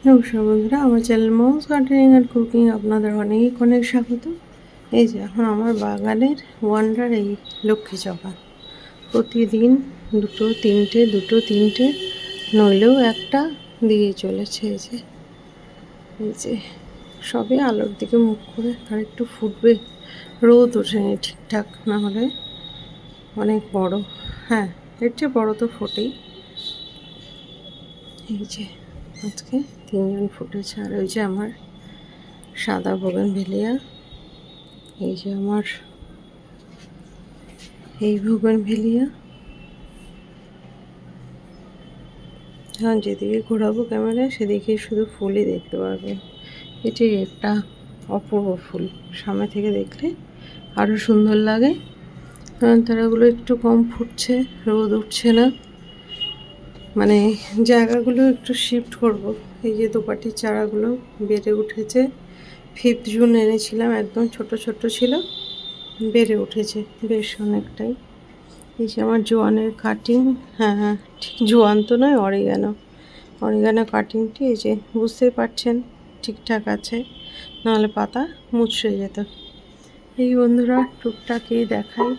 নমস্কার বন্ধুরা, আমার channel moms gardening and cooking আপনাদের অনেক অনেক স্বাগত। এই যে এখন আমার বাগানের ওয়ান্ডার এই লক্ষ্মী জবা, প্রতিদিন দুটো তিনটে নইলেও একটা দিয়ে চলেছে। এই যে সবে আলোর দিকে মুখ করে আর একটু ফুটবে, রোদ ওঠেনি ঠিকঠাক, না হলে অনেক বড়। হ্যাঁ, এর চেয়ে বড় তো ফোটেই। এই যে আজকে তিনজন ফুটেছে। আর ওই যে আমার সাদা বোগেনভেলিয়া, এই যে আমার এই বোগেনভেলিয়া। হ্যাঁ, যেদিকে ঘোরাবো ক্যামেরায় সেদিকে শুধু ফুলই দেখতে পারবেন। এটি একটা অপূর্ব ফুল, সামনে থেকে দেখলে আরও সুন্দর লাগে। তারাগুলো একটু কম ফুটছে, রোদ উঠছে না, মানে জায়গাগুলো একটু শিফট করব। এই যে দোপাটির চারাগুলো বেড়ে উঠেছে, 5 জুন এনেছিলাম, একদম ছোট ছোট ছিল, বেড়ে উঠেছে বেশ অনেকটাই। এই যে আমার জোয়ানের কাটিং, হ্যাঁ ঠিক জোয়ান তো নয়, অরিগানো কাটিংটি এই যে বুঝতেই পারছেন ঠিকঠাক আছে, নাহলে পাতা মুচড়ে যেত। এই বন্ধুরা টুকটাকই দেখাই।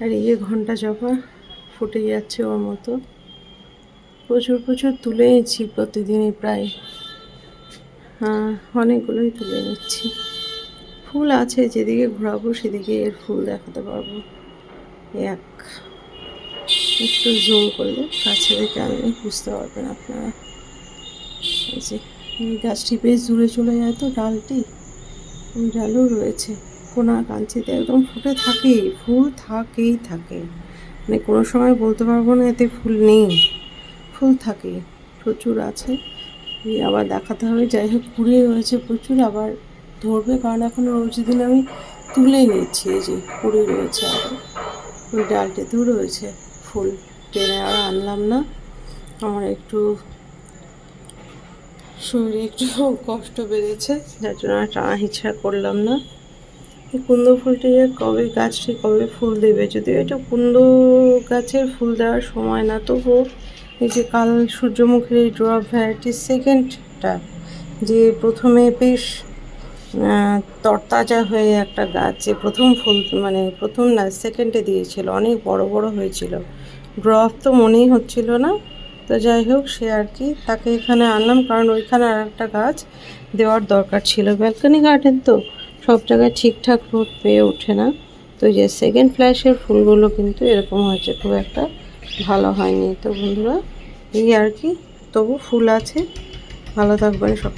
আর এই যে ঘন্টা জবা ফুটে যাচ্ছে ওর মতো, প্রচুর তুলে নিচ্ছি প্রতিদিনই প্রায়, অনেকগুলোই তুলে নিচ্ছি। ফুল আছে, যেদিকে ঘোরাবো সেদিকে এর ফুল দেখাতে পারবো। একটু জুম করলে কাছে দেখে আনলে বুঝতে পারবেন আপনারা। এই যে এই গাছটি বেশ দূরে চলে যায় তো ডালটি, ওই ডালও রয়েছে কোনা কাঞ্চিতে, একদম ফুটে থাকেই, ফুল থাকে, মানে কোনো সময় বলতে পারবো না এতে ফুল নেই, ফুল থাকেই, প্রচুর আছে। আবার দেখাতে হবে, যাই হোক কুড়িয়ে রয়েছে প্রচুর, আবার ধরবে, কারণ এখন রোজ দিন আমি তুলে নিচ্ছি। এই যে কুড়ি রয়েছে, আবার ওই ডালটিতেও রয়েছে ফুল, টেনে আর আনলাম না, আমার একটু শরীরে একটু কষ্ট বেড়েছে, যার জন্য আর টানা হিচড়া করলাম না। এই কুন্দ ফুলটি গাছটি কবে ফুল দেবে, যদিও এটা কুন্দ গাছের ফুল দেওয়ার সময় না, তবুও এই যে কাল সূর্যমুখীর এই ড্রপ ভ্যারাইটির সেকেন্ডটা, যে প্রথমে বেশ তরতাজা হয়ে একটা গাছ, যে প্রথম ফুল, মানে প্রথম না সেকেন্ডে দিয়েছিল, অনেক বড় হয়েছিল, ড্রপ তো মনেই হচ্ছিল না। তো যাই হোক, সে আর কি তাকে এখানে আনলাম, কারণ ওইখানে আর একটা গাছ দেওয়ার দরকার ছিল, ব্যালকনি গার্ডেন তো সব জায়গায় ঠিকঠাক রোদ পেয়ে ওঠে না। তো যে সেকেন্ড ফ্ল্যাশের ফুলগুলো কিন্তু এরকম হয়েছে, খুব একটা ভালো হয়নি। তো বন্ধুরা এই আর কি, তবু ফুল আছে, ভালো থাকবেন সব।